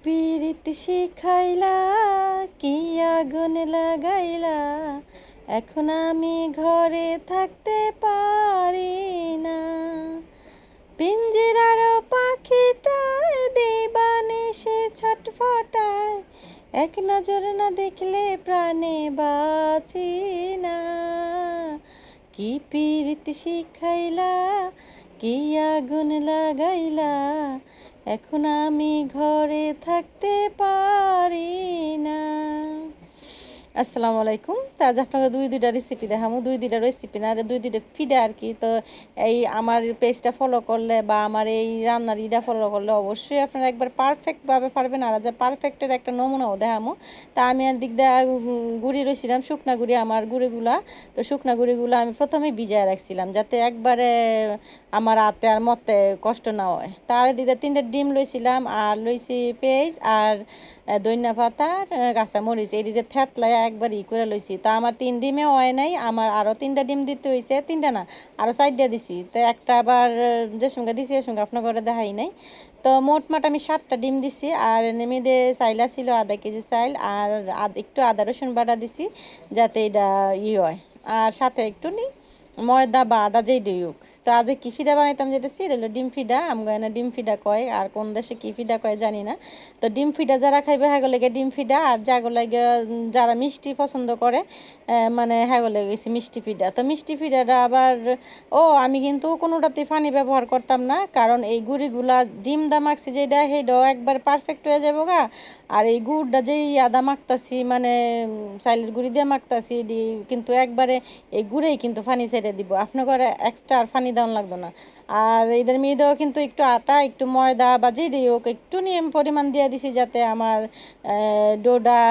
পীড়িত শিখাইলা কি আগুন লাগাইলা, এখন আমি ঘরে থাকতে পারি না। পিঞ্জিরার পাখিটায় দিবানিশি ছটফটায়, এক নজর না দেখলে প্রাণে বাঁচি না। কি পীড়িত শিখাইলা কি আগুন লাগাইলা, এখন আমি ঘরে থাকতে পারি না। আসসালামু আলাইকুম। তো আজ আপনাকে দুইটা রেসিপি দেখাবো, দুইটা রেসিপি না, দুইটা ফিডা আর কি। তো এই আমার পেজটা ফলো করলে বা আমার এই রান্নার ফলো করলে অবশ্যই আপনারা একবার পারফেক্টভাবে পারবেন। আর যে পারফেক্টের একটা নমুনাও দেখামো। তা আমি আর দিক দিয়ে গুঁড়ি রয়েছিলাম, শুকনা গুঁড়ি আমার গুঁড়িগুলা। তো শুকনা গুঁড়িগুলো আমি প্রথমেই ভিজায় রাখছিলাম যাতে একবারে আমার হাতে আর মতে কষ্ট না হয়। তার দিকে 3টা ডিম লইছিলাম, আর লইছি পেঁয়াজ আর ধনিয়া পাতা, কাঁচা মরিচ, এই দিকে থেতলাই একবার করে লইছি। তা আমার 3 ডিমে হয় নাই, আমার আরও 3টা ডিম দিতে হয়েছে। 3টা না, আরও 4টা দিছি। তো একটা আবার যে সঙ্গে দিছি এর সঙ্গে আপনার ঘরে দেখাই নাই। তো মোটমাট আমি 7টা ডিম দিছি। আর নেমেদে চাইলা ছিল আধা কেজি চাইল, আর একটু আদা রসুন বাটা দিছি যাতে এটা হয়। আর সাথে একটু ময়দা বা আটা যেই দিই হোক। তো আজ কি ফিডা বানাইতাম যেতেছি, এটা হলো ডিম ফিডা। আমরা এনে ডিম ফিডা কয়, আর কোন দেশে কি ফিডা কয় জানি না। তো ডিম ফিডা যারা খাইবে হ্যাগো লেগে ডিম ফিডা, আর যাগো লাগে যারা মিষ্টি পছন্দ করে মানে হ্যাগো লেগে গেছে মিষ্টি ফিডা। তো মিষ্টি ফিডাটা আবার আমি কিন্তু কোনোটাতেই পানি ব্যবহার করতাম না, কারণ এই গুঁড়িগুলা ডিম দা মাখছি যেটা সেইটাও একবার পারফেক্ট হয়ে যাবো গা। আর এই গুড়টা যেই আদা মাখতাছি মানে চাইলের গুঁড়ি দিয়ে মাখতাছি কিন্তু একবারে এই গুঁড়েই কিন্তু পানি ছেড়ে দিব, আপনার ঘরে এক্সট্রা আর পানি দেওয়া লাগবে না। আর এটার মধ্যেও কিন্তু একটু আটা একটু ময়দা বা যেটাই হোক একটু নিয়ম পরিমাণ দিয়ে দিছি যাতে আমার ডোডা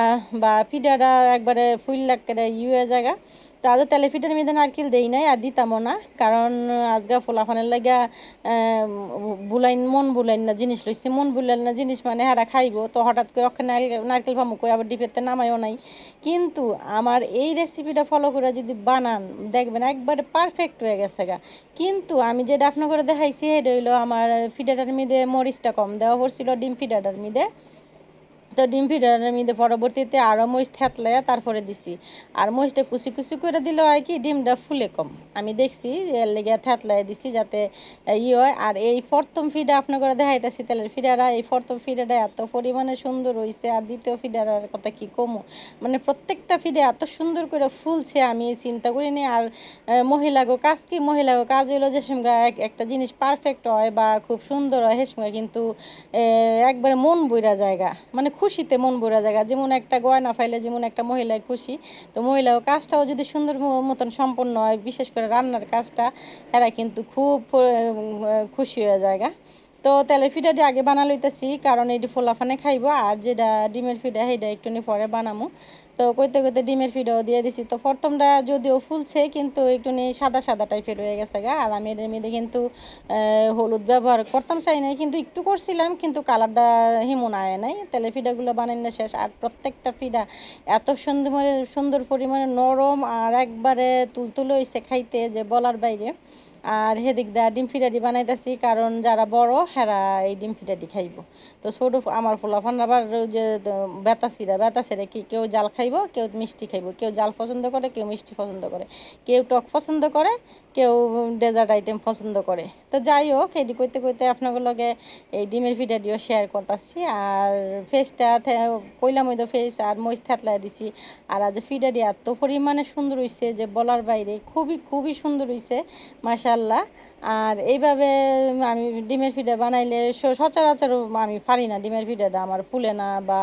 বা পিঠাটা একবারে ফুল লাগে হয়ে জায়গা। তো আজ তেলে পিঠার মধ্যে নারকেল দেই নাই আর দিতামও না, কারণ আজকে ফোলাফানের লাগা মন বুলাইন না জিনিস লইছি। মন বুলাইন না জিনিস মানে হারা খাইবো, তো হঠাৎ করে ওখানে নারকেল ভামু কই আবার ডিপেতে নামাইও নাই। কিন্তু আমার এই রেসিপিটা ফলো করে যদি বানান দেখবেন একবারে পারফেক্ট হয়ে গেছে গা। কিন্তু আমি যেটা আপনার করে দেখাইছি সেটা হইলো আমার ফিডাটার মধ্যে মরিচটা কম দেওয়া পড়ছিল ডিম ফিডাটার মধ্যে। তো ডিম ফিডারের মধ্যে পরবর্তীতে আরও মরিচ থেতলাইয়া তারপরে দিছি। আর মরিচটা কুচি কুচি করে দিলে হয় কি ডিমটা ফুলে কম, আমি দেখছি এর লেগে থেতলাই দিছি যাতে হয়। আর এই প্রথম ফিডা আপনার করে দেখাইতেছি তেলের ফিডারা, এই প্রথম ফিডাটা এত পরিমাণে সুন্দর হয়েছে, আর দ্বিতীয় ফিডারার কথা কি কমু, মানে প্রত্যেকটা ফিডে এত সুন্দর করে ফুলছে আমি চিন্তা করিনি। আর মহিলাগো কাজ কি, মহিলাগো কাজ হইলো যে সঙ্গে একটা জিনিস পারফেক্ট হয় বা খুব সুন্দর হয় সে সঙ্গে কিন্তু একবারে মন বইরা জায়গা, মানে খুশিতে মন বইরা জায়গা। যেমন একটা গয়না ফাইলে যেমন একটা মহিলায় খুশি, তো মহিলাও কাজটাও যদি সুন্দর মতন সম্পন্ন হয়, বিশেষ করে রান্নার কাজটা, এরা কিন্তু খুব খুশি হয়ে জায়গা। তো তেলের ফিডাটি আগে বানা লইতেছি কারণ এটি ফোলাফানে খাইবো, আর যেটা ডিমের ফিডা সেইটা একটু পরে বানামো। তো কইতে কইতে ডিমের ফিডাও দিয়ে দিছি। তো প্রথমটা যদিও ফুলছে কিন্তু একটু সাদা সাদা টাইপের হয়ে গেছে গা। আর আমি এর মধ্যে কিন্তু হলুদ ব্যবহার করতাম চাই নাই, কিন্তু একটু করছিলাম, কিন্তু কালারটা হিমন আয় নাই। তেলের ফিডাগুলো বানানো শেষ, আর প্রত্যেকটা ফিডা এত সুন্দর সুন্দর পরিমাণে নরম আর একবারে তুলতুলে হয়েছে খাইতে যে বলার বাইরে। আর হেদিক দা ডিম ফিডাটি বানাইতেছি কারণ যারা বড় হেরা এই ডিম ফিডাটি খাইব। তো ছোট আমার পোলাপান আবার যে বেতাসিরা কি কেউ জাল খাইব, কেউ মিষ্টি খাইব, কেউ জাল পছন্দ করে, কেউ মিষ্টি পছন্দ করে, কেউ টক পছন্দ করে, কেউ ডেজার্ট আইটেম পছন্দ করে। তো যাই হোক এটি কইতে কইতে আপনাদের লগে এই ডিমের ভিডিও শেয়ার করতেছি। আর ফেসটা কইলাম ওই তো ফেস আর মরিচ থেতলাই দিছি। আর আজ ফিডারি এত পরিমাণে সুন্দর হয়েছে যে বলার বাইরে, খুবই খুবই সুন্দর হয়েছে মাশাআল্লাহ। আর এইভাবে আমি ডিমের ফিডা বানাইলে সচরাচর আমি পারি না, ডিমের ফিডাটা আমার ফুলে না বা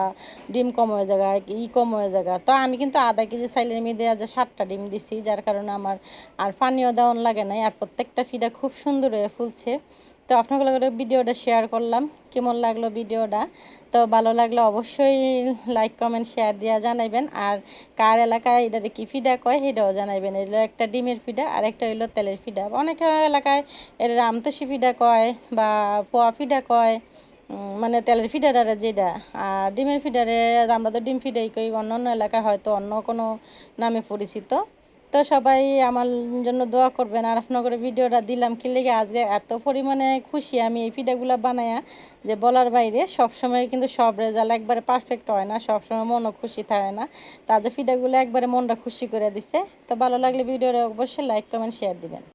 ডিম কম হয়ে জায়গায় কম হয়ে জায়গা। তো আমি কিন্তু আধা কেজি চাইলের মধ্যে আজ 7টা ডিম দিছি, যার কারণে আমার আর পানিও দেওয়ান লাগে নাই, আর প্রত্যেকটা ফিডা খুব সুন্দর হয়ে ফুলছে। তো আপনাদের লগে ভিডিওটা শেয়ার করলাম, কেমন লাগলো ভিডিওটা। তো ভালো লাগলে অবশ্যই লাইক কমেন্ট শেয়ার দিয়া জানাইবেন। আর কার এলাকায় এটাতে কি ফিডা কয় সেটাও জানাইবেন। এগুলো একটা ডিমের ফিডা আর একটা হইলো তেলের ফিডা, অনেক এলাকায় এটা আমতসি ফিডা কয় বা পোয়া ফিডা কয়, মানে তেলের ফিডারে যেটা। আর ডিমের ফিডারে আমরা তো ডিম ফিডাই কই, অন্য অন্য এলাকায় হয়তো অন্য কোনো নামে পরিচিত। তো তো সবাই আমার জন্য দোয়া করবেন। আর আপনাদের ভিডিওটা দিলাম কি লেগে আজকে এত পরিমাণে খুশি আমি এই পিঠাগুলো বানায়া যে বলার বাইরে। সবসময় কিন্তু সব রেজাল্ট একবারে পারফেক্ট হয় না, সবসময় মনও খুশি থাকে না। তাদের পিঠাগুলো একবারে মনটা খুশি করে দিছে। তো ভালো লাগলে ভিডিওটা অবশ্যই লাইক কমেন্ট শেয়ার দিবেন।